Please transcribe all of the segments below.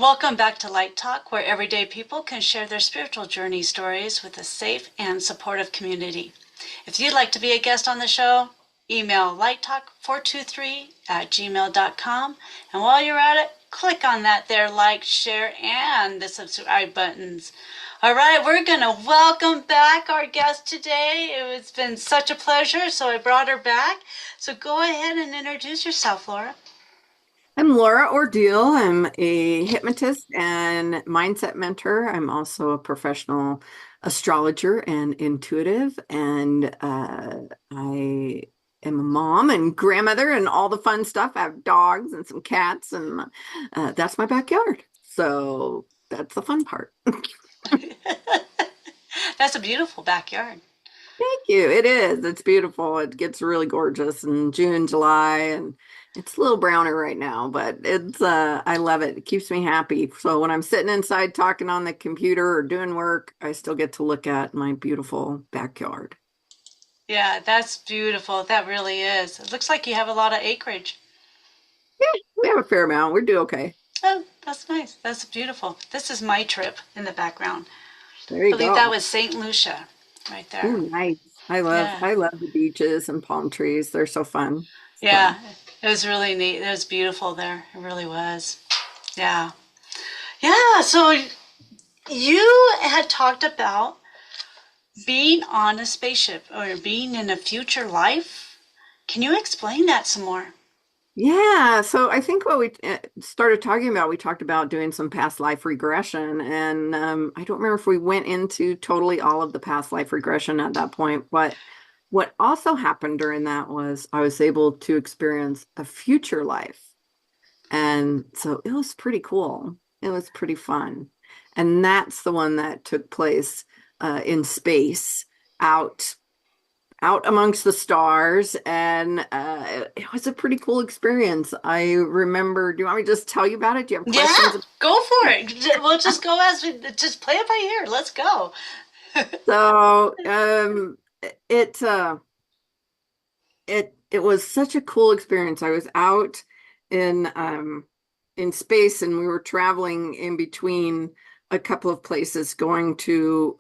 Welcome back to Light Talk, where everyday people can share their spiritual journey stories with a safe and supportive community. If you'd like to be a guest on the show, email lighttalk423@gmail.com. And while you're at it, click on that there like, share, and the subscribe buttons. All right, we're going to welcome back our guest today. It's been such a pleasure, so I brought her back. So go ahead and introduce yourself, Laura. I'm Laura Ordile. I'm a hypnotist and mindset mentor. I'm also a professional astrologer and intuitive, and I am a mom and grandmother and all the fun stuff. I have dogs and some cats, and that's my backyard. So that's the fun part. That's a beautiful backyard. Thank you. It is. It's beautiful. It gets really gorgeous in June, July, and it's a little browner right now, but it's I love it. It keeps me happy. So when I'm sitting inside talking on the computer or doing work, I still get to look at my beautiful backyard. Yeah, that's beautiful. That really is. It looks like you have a lot of acreage. Yeah, we have a fair amount. We do okay. Oh, that's nice. That's beautiful. This is my trip in the background. There I you believe that go. was St. Lucia right Oh, there. nice. Yeah. I love the beaches and palm trees. They're so fun. Yeah, So, it was really neat. It was beautiful there. It really was. Yeah. Yeah, so you had talked about being on a spaceship or being in a future life. Can you explain that some more? yeah, so I think what we started talking about, we talked about doing some past life regression, and I don't remember if we went into totally all of the past life regression at that point, but what also happened during that was I was able to experience a future life. And so it was pretty cool. It was pretty fun. And that's the one that took place in space out amongst the stars, and it was a pretty cool experience. I remember, do you want me to just tell you about it? Do you have Yeah, questions? go for it. We'll just go as we just play it by ear. Let's go. So it it was such a cool experience. I was out in space, and we were traveling in between a couple of places, going to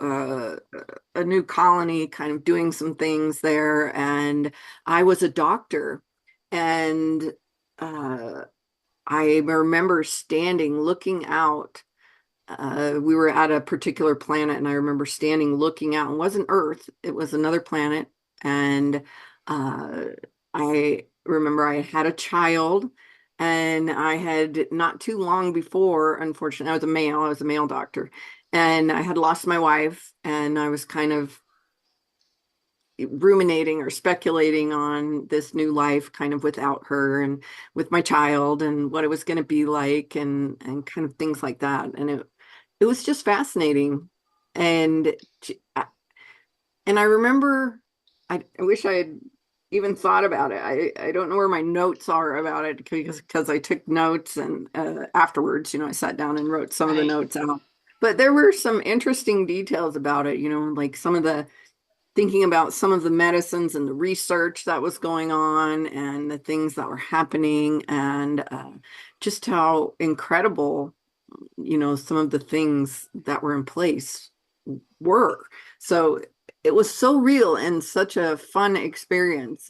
a new colony, kind of doing some things there. And I was a doctor, and uh, I remember standing, looking out. We were at a particular planet, and I remember standing, looking out. It wasn't Earth; it was another planet, and uh, I remember I had a child, and I had not too long before, unfortunately, I was a male doctor, and I had lost my wife, and I was kind of ruminating or speculating on this new life kind of without her, and with my child, and what it was going to be like, and kind of things like that. And it was just fascinating. And and I remember, I wish I had even thought about it. I don't know where my notes are about it, because I took notes, and afterwards, I sat down and wrote some of the Right. notes out. But there were some interesting details about it, like some of the thinking about some of the medicines and the research that was going on, and the things that were happening, and just how incredible, some of the things that were in place were. So it was so real and such a fun experience.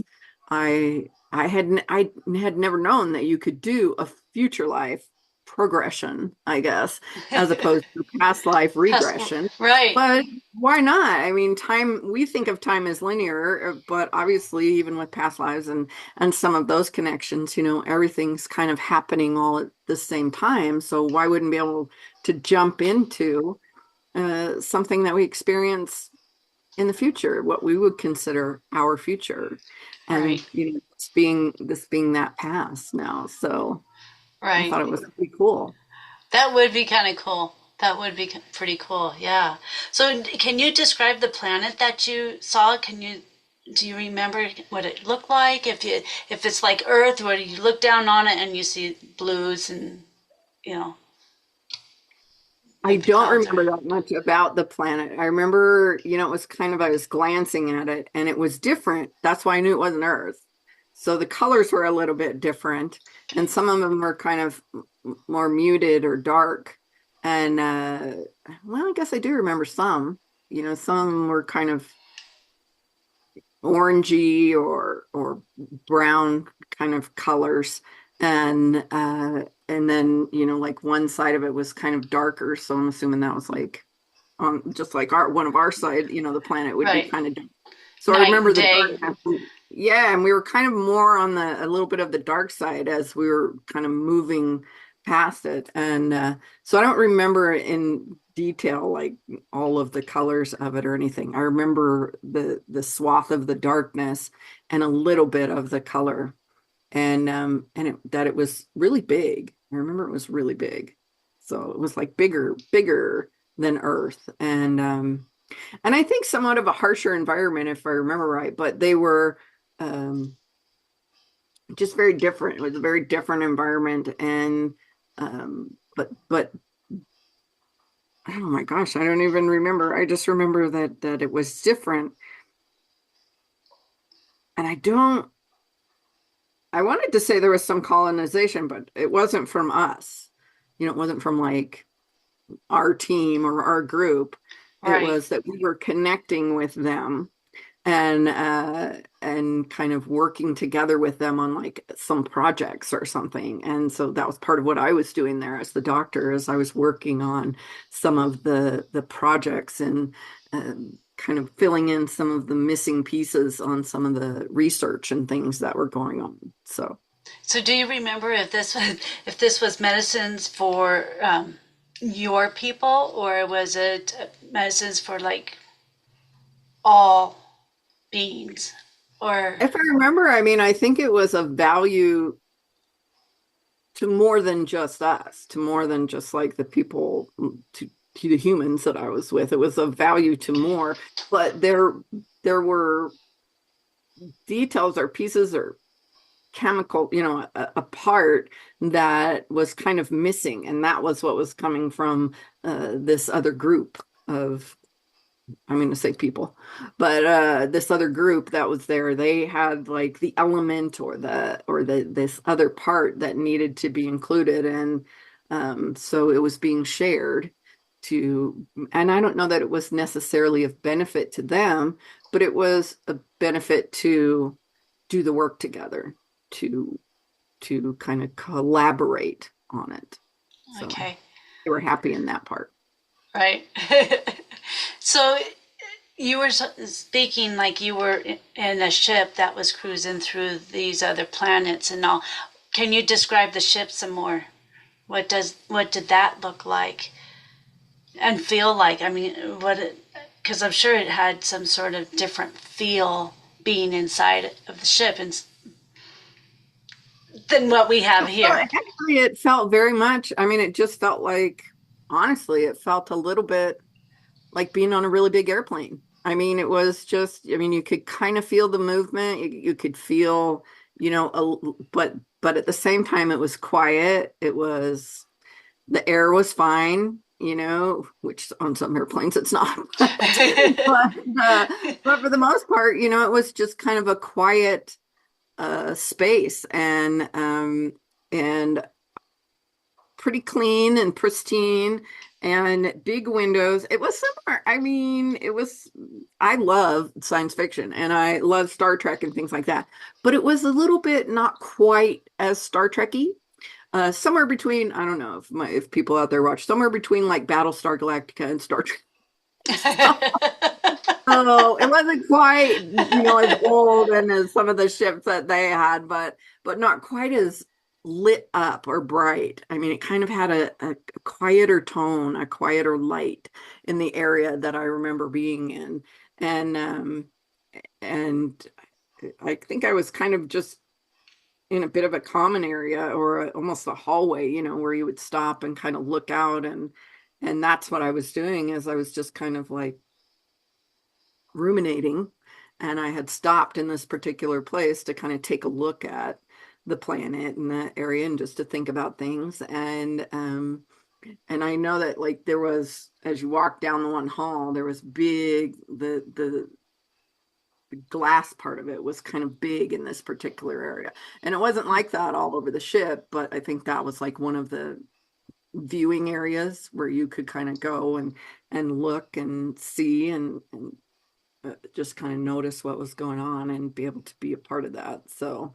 I had never known that you could do a future life progression, I guess, as opposed to past life That's regression. right. But why not? I mean, we think of time as linear, but obviously, even with past lives and some of those connections, everything's kind of happening all at the same time. So why wouldn't be able to jump into something that we experience in the future, what we would consider our future, and Right. this being that past now. So I Right. thought it was pretty cool. That would be kind of cool. That would be pretty cool. Yeah. So, can you describe the planet that you saw? Do you remember what it looked like? If it's like Earth, where you look down on it and you see blues and you know, I like the don't clouds are. remember that much about the planet. I remember, it was kind of, I was glancing at it, and it was different. That's why I knew it wasn't Earth. So the colors were a little bit different, and Okay. some of them were kind of more muted or dark. And well, I guess I do remember some. Some were kind of orangey or brown kind of colors. And then, like one side of it was kind of darker. So I'm assuming that was like just like our one of our side, the planet would be Right. kind of dark. So I Night remember and the day. dark. Yeah, and we were kind of more on a little bit of the dark side as we were kind of moving past it. And so I don't remember in detail like all of the colors of it or anything. I remember the swath of the darkness and a little bit of the color. And that it was really big. I remember it was really big. So it was like bigger than Earth. And I think somewhat of a harsher environment, if I remember right, but they were um, just very different. It was a very different environment. And but oh my gosh, I don't even remember. I just remember that it was different. And I wanted to say there was some colonization, but it wasn't from us. It wasn't from like our team or our group. It Right. was that we were connecting with them and kind of working together with them on like some projects or something. And so that was part of what I was doing there as the doctor, as I was working on some of the projects and kind of filling in some of the missing pieces on some of the research and things that were going on. So So do you remember if this was medicines for your people, or was it medicines for like all beings? Or if I remember, I mean, I think it was a value to more than just us, to more than just like the people, to the humans that I was with. It was of value to more, but there were details or pieces or chemical, a part that was kind of missing, and that was what was coming from this other group of I'm going to say people, but this other group that was there, they had like the element or the this other part that needed to be included, and so it was being shared to, and I don't know that it was necessarily of benefit to them, but it was a benefit to do the work together, to kind of collaborate on it. So okay, they were happy in that part. right. So you were speaking like you were in a ship that was cruising through these other planets and all. Can you describe the ship some more? What did that look like and feel like? I mean, because I'm sure it had some sort of different feel being inside of the ship than what we have Well, here. actually, it felt very much, I mean, it just felt like, honestly, it felt a little bit like being on a really big airplane. I mean, it was just, I mean, you could kind of feel the movement. You could feel, but at the same time, it was quiet. The air was fine, which on some airplanes it's not. But for the most part, it was just kind of a quiet space and pretty clean and pristine and big windows. It was similar. I mean, I love science fiction and I love Star Trek and things like that, but it was a little bit not quite as Star Trekky. Somewhere between, I don't know if people out there watch, somewhere between like Battlestar Galactica and Star Trek. So it wasn't quite, as old and as some of the ships that they had, but not quite as lit up or bright. I mean, it kind of had a quieter tone, a quieter light in the area that I remember being in. And I think I was kind of just in a bit of a common area or almost a hallway, where you would stop and kind of look out, and that's what I was doing, is I was just kind of like ruminating, and I had stopped in this particular place to kind of take a look at the planet and the area and just to think about things. And I know that like there was, as you walk down the one hall, there was big the the glass part of it was kind of big in this particular area. And it wasn't like that all over the ship, but I think that was like one of the viewing areas where you could kind of go and look and see and just kind of notice what was going on and be able to be a part of that. So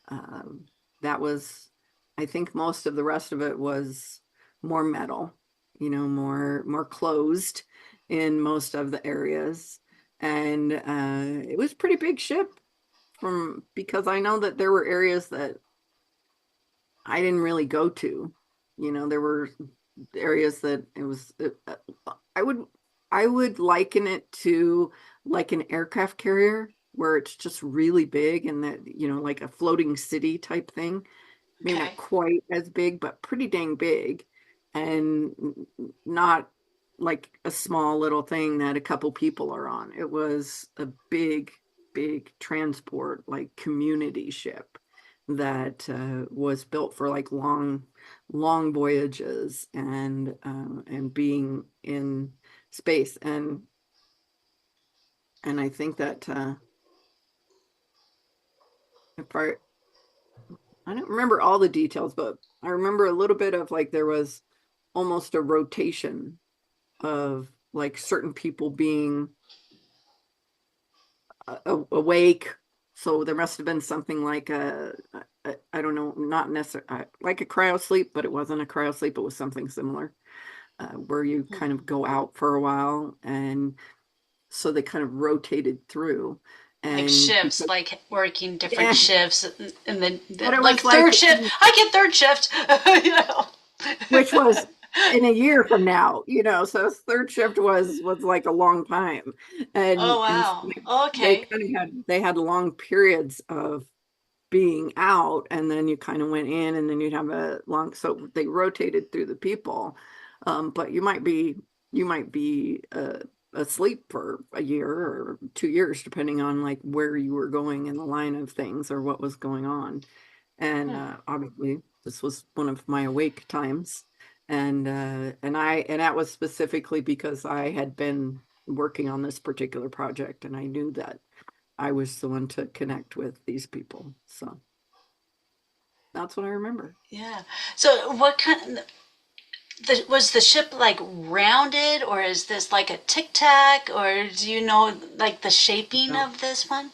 um, that was, I think most of the rest of it was more metal, more closed in most of the areas. And it was a pretty big ship from because I know that there were areas that I didn't really go to. There were areas that it was I would I would liken it to like an aircraft carrier where it's just really big and that, like a floating city type thing. Maybe not Okay. quite as big, but pretty dang big. And not like a small little thing that a couple people are on. It was a big, big transport, like community ship that was built for like long voyages and being in space. And I think that if I don't remember all the details, but I remember a little bit of like there was almost a rotation of like certain people being awake. So there must have been something like I don't know, not necessarily like a cryo sleep, but it wasn't a cryo sleep. It was something similar where you kind of go out for a while. And so they kind of rotated through. Like And shifts, because, like working different yeah, shifts, and then but it like was like, third shift. I get third shift. You know. which was in a year from now, so third shift was like a long time. Oh And so wow. they Okay. kind of had long periods of being out, and then you kind of went in, and then you'd have a long, so they rotated through the people. But you might be asleep for a year or 2 years, depending on like where you were going in the line of things or what was going on. And Hmm. obviously this was one of my awake times. And that was specifically because I had been working on this particular project and I knew that I was the one to connect with these people. So that's what I remember. Yeah. So what kind? Was the ship like rounded, or is this like a tic tac, or do you know like the shaping So of this one?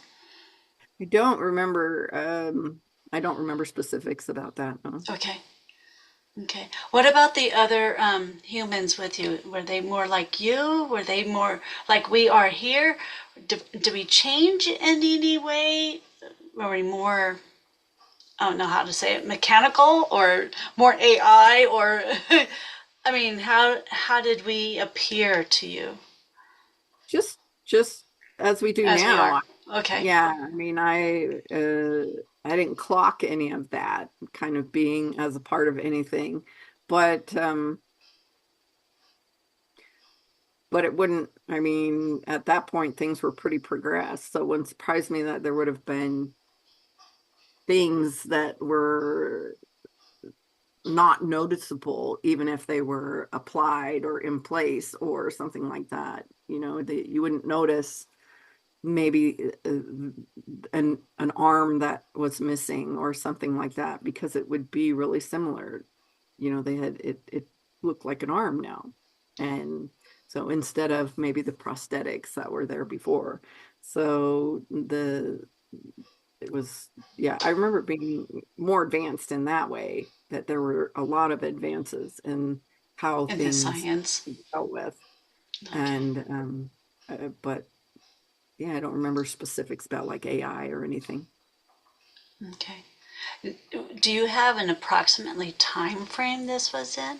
I don't remember I don't remember specifics about that. No. Okay. Okay. What about the other humans with you? Were they more like you? Were they more like we are here? Do we change in any way? Were we more, I don't know how to say it, mechanical or more AI or I mean, how did we appear to you Just as we do as we are? now. Okay. Yeah, I mean, I didn't clock any of that kind of being as a part of anything, but um, but it wouldn't. I mean, at that point, things were pretty progressed, so it wouldn't surprise me that there would have been things that were not noticeable, even if they were applied or in place or something like that. That you wouldn't notice maybe an arm that was missing or something like that because it would be really similar. They had it looked like an arm now. And so instead of maybe the prosthetics that were there before. So the it was yeah, I remember it being more advanced in that way, that there were a lot of advances in how In the things science. dealt with. Okay. And but yeah, I don't remember specifics about like AI or anything. Okay. Do you have an approximately time frame this was in?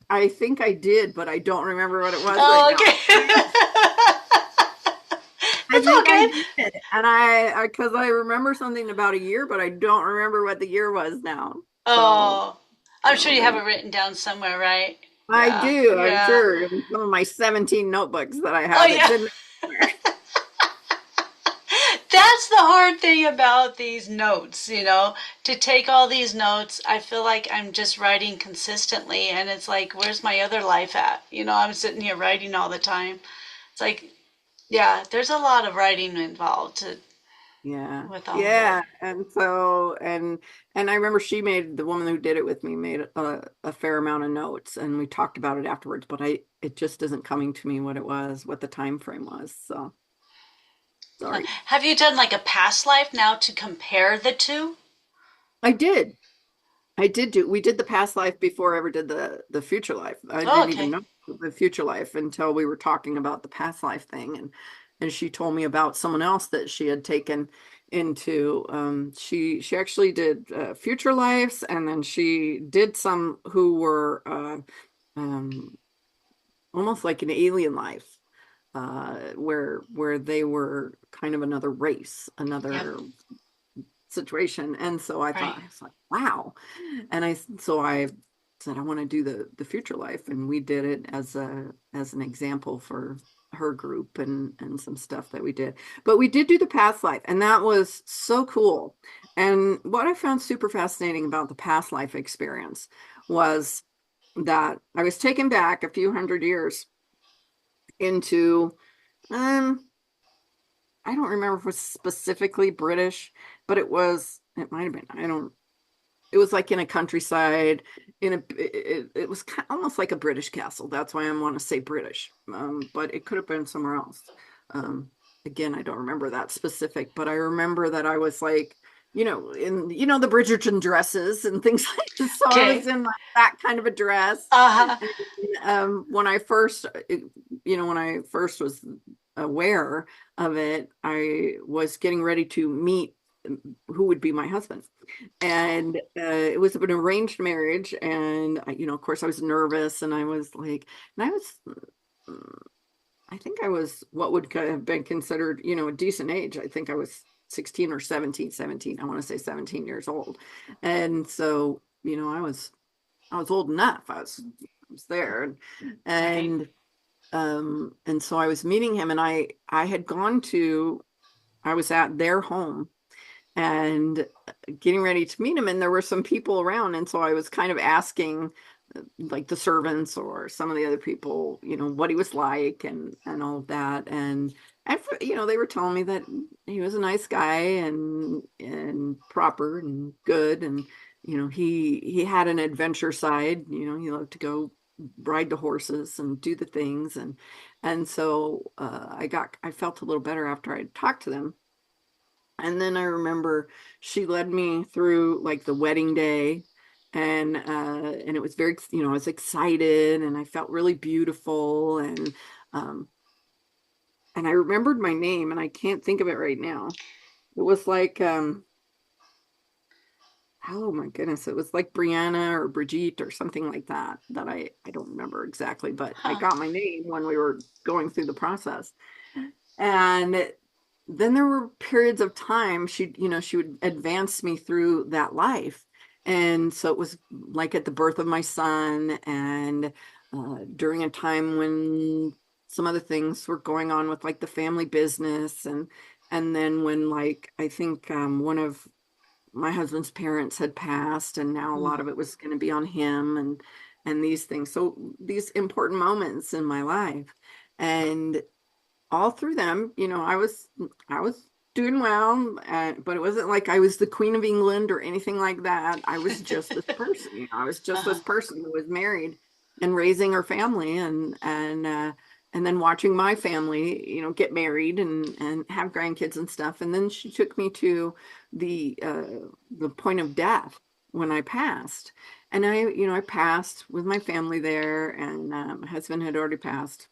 I think I did, but I don't remember what it was right Oh, now. okay. I It's think I okay. did, and I because I remember something about a year, but I don't remember what the year was now. So, Oh, I'm sure you have there it written down somewhere, right? I Yeah, do. I'm yeah. sure in some of my 17 notebooks that I Oh, have, it's yeah. in there. That's the hard thing about these notes, to take all these notes. I feel like I'm just writing consistently, and it's like, where's my other life at? I'm sitting here writing all the time. It's like, Yeah, there's a lot of writing involved Yeah. with all of it. Yeah. And I remember the woman who did it with me made a fair amount of notes and we talked about it afterwards, but it just isn't coming to me what it was, what the time frame was. So sorry. Have you done like a past life now to compare the two? I did. We did the past life before I ever did the future life. I Oh, didn't even okay. know the future life until we were talking about the past life thing, and she told me about someone else that she had taken into. She actually did future lives, and then she did some who were um, almost like an alien life, where they were kind of another race, Yep. another situation. And so Right. I was like, wow. So I said, I want to do the future life. And we did it as an example for her group and some stuff that we did. But we did do the past life, and that was so cool. And what I found super fascinating about the past life experience was that I was taken back a few hundred years into um I don't remember if it was specifically British, but it might have been. I don't It was like in a countryside, it was almost like a British castle. That's why I want to say British, but it could have been somewhere else. Um, Again, I don't remember that specific, but I remember that I was like, in the Bridgerton dresses and things like this. So I was Okay. in like that kind of a dress. Uh-huh. And, when I first was aware of it, I was getting ready to meet who would be my husband, and it was an arranged marriage, and of course I was nervous, and I was like, and mm, I think I was what would have been considered a decent age. I think I was 16 or 17. I want to say 17 years old. And so I was old enough. I was there, Right. and so I was meeting him, and I had gone to I was at their home and getting ready to meet him, and there were some people around, and so I was kind of asking like the servants or some of the other people what he was like and all of that, and they were telling me that he was a nice guy and proper and good, and he had an adventure side. He loved to go ride the horses and do the things, and so I felt a little better after I talked to them. And then I remember she led me through like the wedding day, and it was very, I was excited and I felt really beautiful, um and I remembered my name and I can't think of it right now. It was like oh my goodness, it was like Brianna or Brigitte or something like that I don't remember exactly, but I Huh. got my name when we were going through the process. And then there were periods of time she would advance me through that life. And so it was like at the birth of my son, and during a time when some other things were going on with like the family business, and then when like I think one of my husband's parents had passed, and now a lot of it was going to be on him, and these things. So these important moments in my life. And all through them, I was doing well, but it wasn't like I was the Queen of England or anything like that. I was just this person. I was just Uh-huh. this person who was married and raising her family, and then watching my family, get married and have grandkids and stuff. And then she took me to the point of death when I passed, and I passed with my family there, and my husband had already passed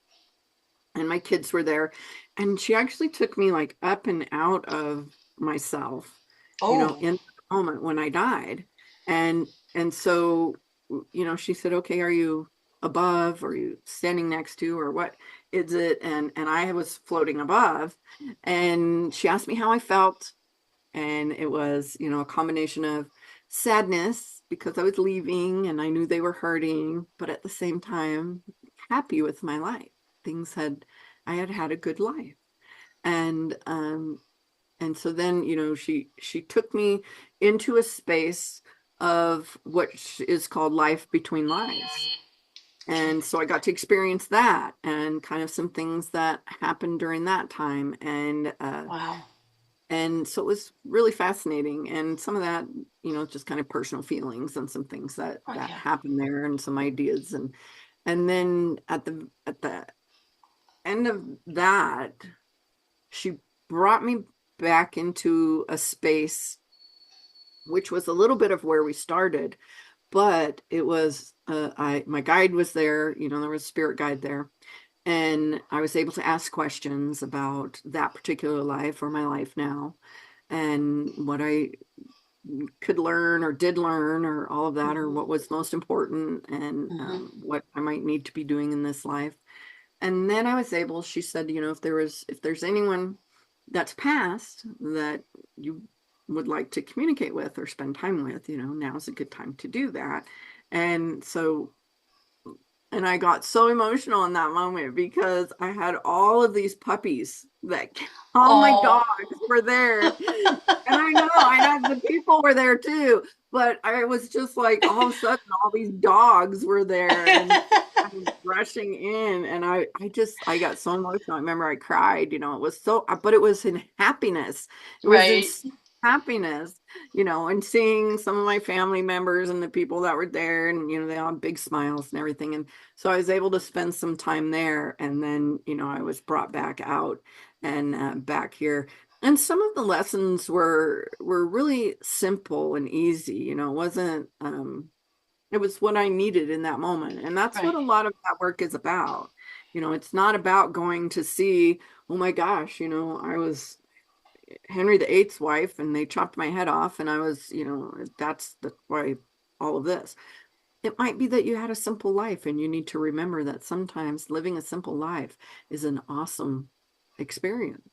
and my kids were there, and she actually took me like up and out of myself, Oh. in the moment when I died. And so she said, okay, are you above, or are you standing next to, or what is it? And I was floating above, and she asked me how I felt, and it was a combination of sadness because I was leaving and I knew they were hurting, but at the same time happy with my life. Things had I had had a good life. And so then she took me into a space of what is called life between lives. And so I got to experience that and kind of some things that happened during that time. Wow. And so it was really fascinating. And some of that, just kind of personal feelings and some things Oh that yeah. happened there and some ideas. And then at the end of that, she brought me back into a space which was a little bit of where we started, but it was I my guide was there, there was a spirit guide there, and I was able to ask questions about that particular life or my life now and what I could learn or did learn or all of that or Hmm. what was most important and Hmm. what I might need to be doing in this life. And then I was able, she said, if there's anyone that's passed that you would like to communicate with or spend time with, now's a good time to do that. And so, and I got so emotional in that moment because I had all of these puppies that all my Oh. dogs were there. And I know the people were there too, but I was just like all of a sudden all these dogs were there and kind of rushing in, and I got so emotional. I remember I cried, it was so, but it was in happiness. It was in Right. happiness, and seeing some of my family members and the people that were there, and they all had big smiles and everything. And so I was able to spend some time there, and then I was brought back out and back here. And some of the lessons were really simple and easy. It wasn't it was what I needed in that moment. And that's what Right. a lot of that work is about. It's not about going to see, oh my gosh, I was Henry VIII's wife and they chopped my head off and I was, that's why all of this. It might be that you had a simple life and you need to remember that sometimes living a simple life is an awesome experience.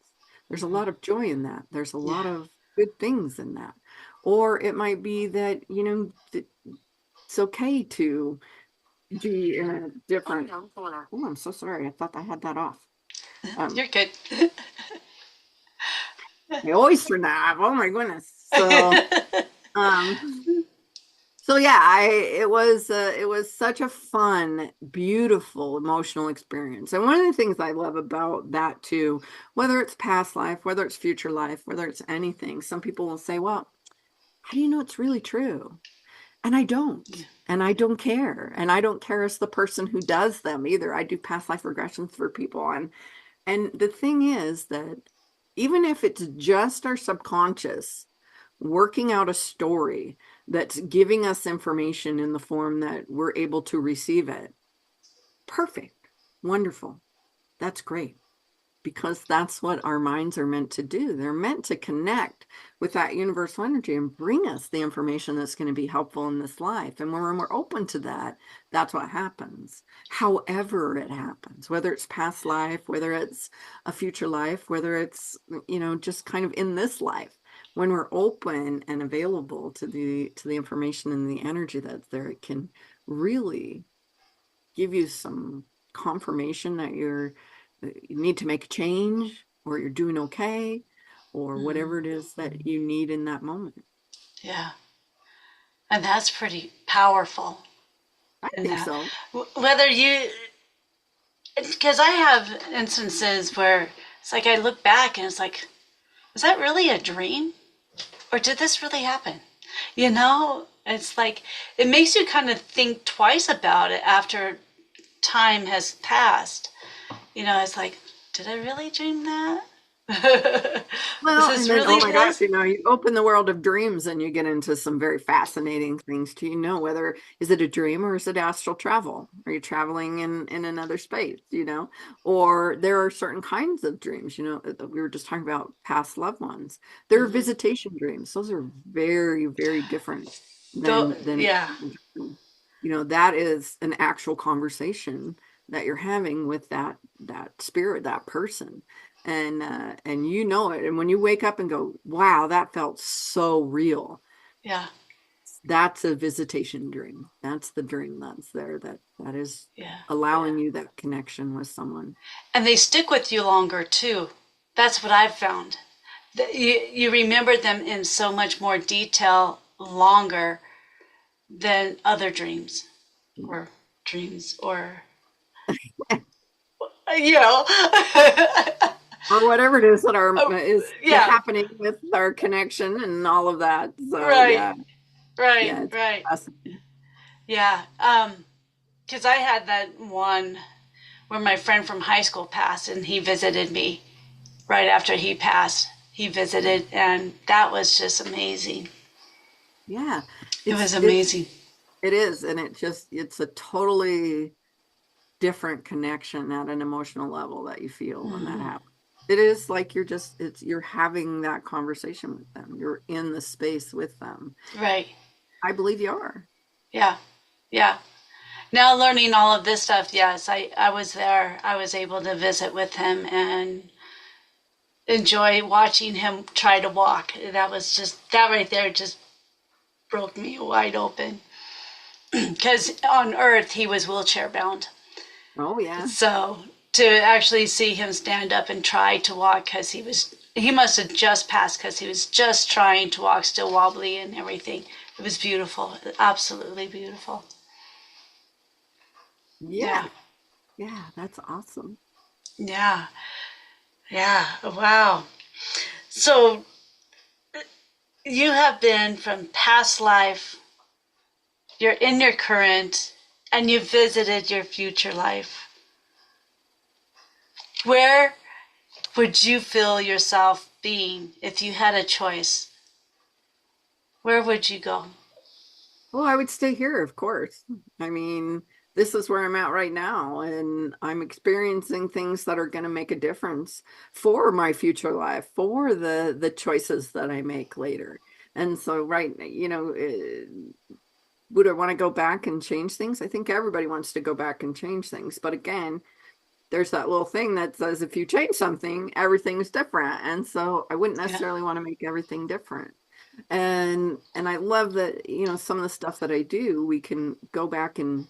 There's a Hmm. lot of joy in that. There's a lot Yeah. of good things in that. Or it might be that, it's okay to be in a different. Oh, I'm so sorry. I thought I had that off. Um, You're good. my oyster knob. Oh my goodness. Um, So yeah, it was such a fun, beautiful, emotional experience. And one of the things I love about that too, whether it's past life, whether it's future life, whether it's anything, some people will say, "Well, how do you know it's really true?" And I don't. Yeah. And I don't care. And I don't care as the person who does them either. I do past life regressions for people. And the thing is that even if it's just our subconscious working out a story that's giving us information in the form that we're able to receive it, perfect, wonderful, that's great. Because that's what our minds are meant to do. They're meant to connect with that universal energy and bring us the information that's going to be helpful in this life. And when we're open to that, that's what happens. However, it happens, whether it's past life, whether it's a future life, whether it's, just kind of in this life. When we're open and available to the information and the energy that's there, it can really give you some confirmation that you need to make a change or you're doing okay or Hmm. whatever it is that you need in that moment. Yeah. And that's pretty powerful I in think that. so. Whether you, because I have instances where it's like I look back and it's like, was that really a dream? Or did this really happen? It's like, it makes you kind of think twice about it after time has passed. It's like, did I really dream that? Was Well, this and then, oh really my gosh, this? you open the world of dreams and you get into some very fascinating things. Do you know whether is it a dream or is it astral travel? Are you traveling in another space, Or there are certain kinds of dreams, we were just talking about past loved ones. There are Hmm. visitation dreams. Those are very, very different than Yeah, that is an actual conversation that you're having with that spirit, that person and it. And when you wake up and go, wow, that felt so real. yeah, That's a visitation dream. That's the dream that's there that is yeah. allowing you that connection with someone. And they stick with you longer too. That's what I've found. You remember them in so much more detail longer than other dreams. Or. dreams or, you know. Or whatever it is that are Oh, is yeah, happening with our connection and all of that. So right, yeah, right, yeah, it's right. fascinating. Yeah. Because I had that one where my friend from high school passed and he visited me right after he passed. He visited, and that was just amazing. Yeah, It was it's amazing. it is, and it's a totally different connection at an emotional level that you feel when that Hmm. happens. It is like you're having that conversation with them. You're in the space with them. Right. I believe you are. Yeah. Yeah. Now learning all of this stuff, yes, I was there. I was able to visit with him and enjoy watching him try to walk. That was just, that right there just broke me wide open. Because on Earth, he was wheelchair bound. Oh yeah. So to actually see him stand up and try to walk, because he must have just passed because he was just trying to walk, still wobbly and everything. It was beautiful, absolutely beautiful. Yeah. Yeah, Yeah, that's awesome. yeah, yeah. Wow. So you have been from past life, you're in your current, and you visited your future life. Where would you feel yourself being if you had a choice? Where would you go? Well, I would stay here, of course. I mean, this is where I'm at right now, and I'm experiencing things that are going to make a difference for my future life, for the choices that I make later. And so, right, would I want to go back and change things? I think everybody wants to go back and change things, but again, there's that little thing that says if you change something, everything's different. And so, I wouldn't Yeah, necessarily want to make everything different. And I love that, some of the stuff that I do, we can go back, and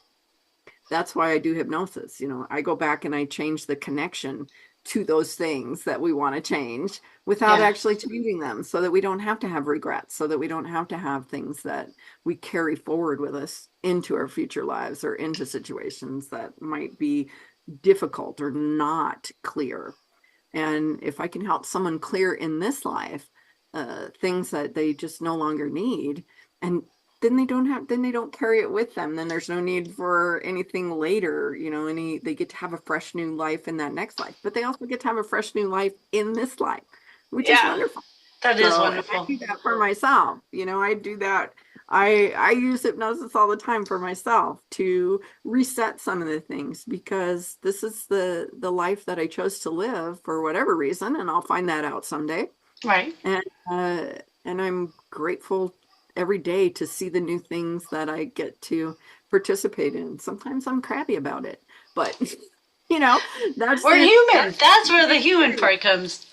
that's why I do hypnosis. I go back and I change the connection to those things that we want to change without yeah, actually changing them, so that we don't have to have regrets, so that we don't have to have things that we carry forward with us into our future lives or into situations that might be difficult or not clear. And if I can help someone clear in this life, things that they just no longer need, and then they don't carry it with them. Then there's no need for anything later, they get to have a fresh new life in that next life, but they also get to have a fresh new life in this life, which is yeah. wonderful. That is So, and I wonderful. do that for myself. I do that. I use hypnosis all the time for myself to reset some of the things, because this is the life that I chose to live for whatever reason, and I'll find that out someday. Right. And uh, and I'm grateful every day to see the new things that I get to participate in. Sometimes I'm crabby about it, but you know, that's We're the human. that's That's the where the human human experience. part comes.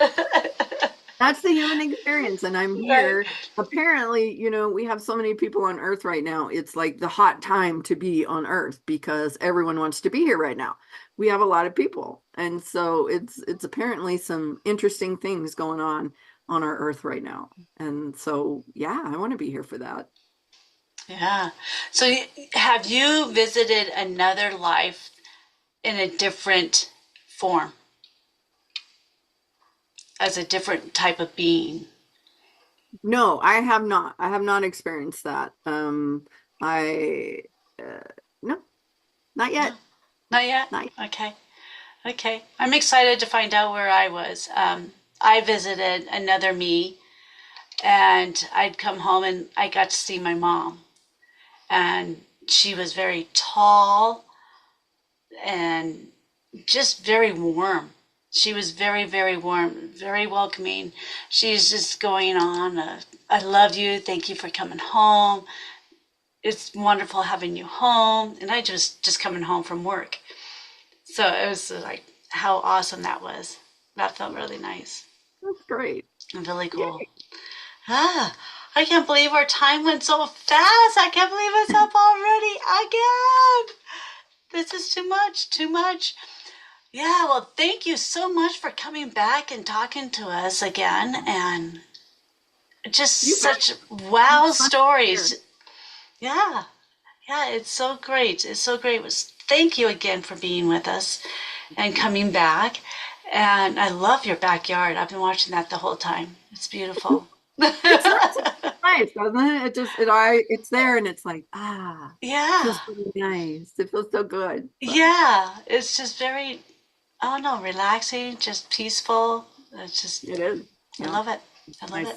That's the human experience, and I'm Right. here. Apparently, we have so many people on Earth right now. It's like the hot time to be on Earth because everyone wants to be here right now. We have a lot of people, and so it's apparently some interesting things going on our Earth right now. And so, yeah, I want to be here for that. Yeah. So, have you visited another life in a different form, as a different type of being? No, I have not. I have not experienced that. I no, not No, yet. not yet. Not yet. Okay. Okay. I'm excited to find out where I was. I visited another me, and I'd come home and I got to see my mom. And she was very tall and just very warm. She was very, very warm, very welcoming. She's just going on, I love you. Thank you for coming home. It's wonderful having you home. And I just coming home from work. So it was like how awesome that was. That felt really nice That's great. and really cool. Yay. Ah, I can't believe our time went so fast. I can't believe it's up already again. This is too much, too much. Yeah, well, thank you so much for coming back and talking to us again. And just You bet. such wow It's fun to hear. stories. Yeah, yeah, it's so great. It's so great. It was thank you again for being with us and coming back. And I love your backyard. I've been watching that the whole time. It's beautiful. It's nice. It's nice, doesn't it? It's there and it's like, Yeah. feels so nice. It feels so good. So Yeah. It's just very, I don't know, relaxing, just peaceful. It's just, it is. I Yeah. love it. It's I love it. nice.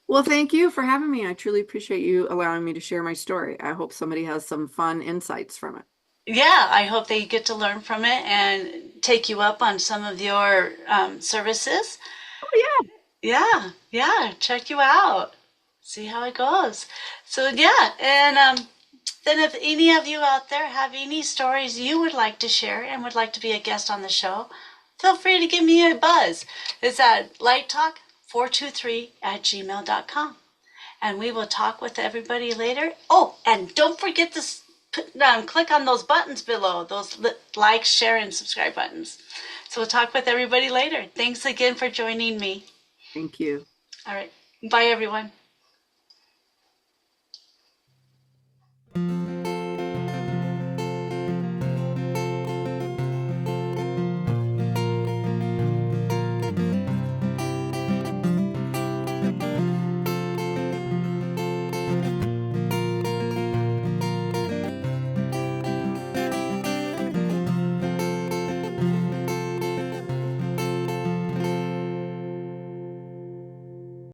Well, thank you for having me. I truly appreciate you allowing me to share my story. I hope somebody has some fun insights from it. Yeah, I hope that you get to learn from it and take you up on some of your services. Oh, yeah. Yeah, yeah, check you out. See how it goes. So, yeah, and then if any of you out there have any stories you would like to share and would like to be a guest on the show, feel free to give me a buzz. It's at lighttalk423@gmail.com. And we will talk with everybody later. Oh, and don't forget to click on those buttons below, those like, share, and subscribe buttons. So we'll talk with everybody later. Thanks again for joining me. Thank you. All right. Bye, everyone.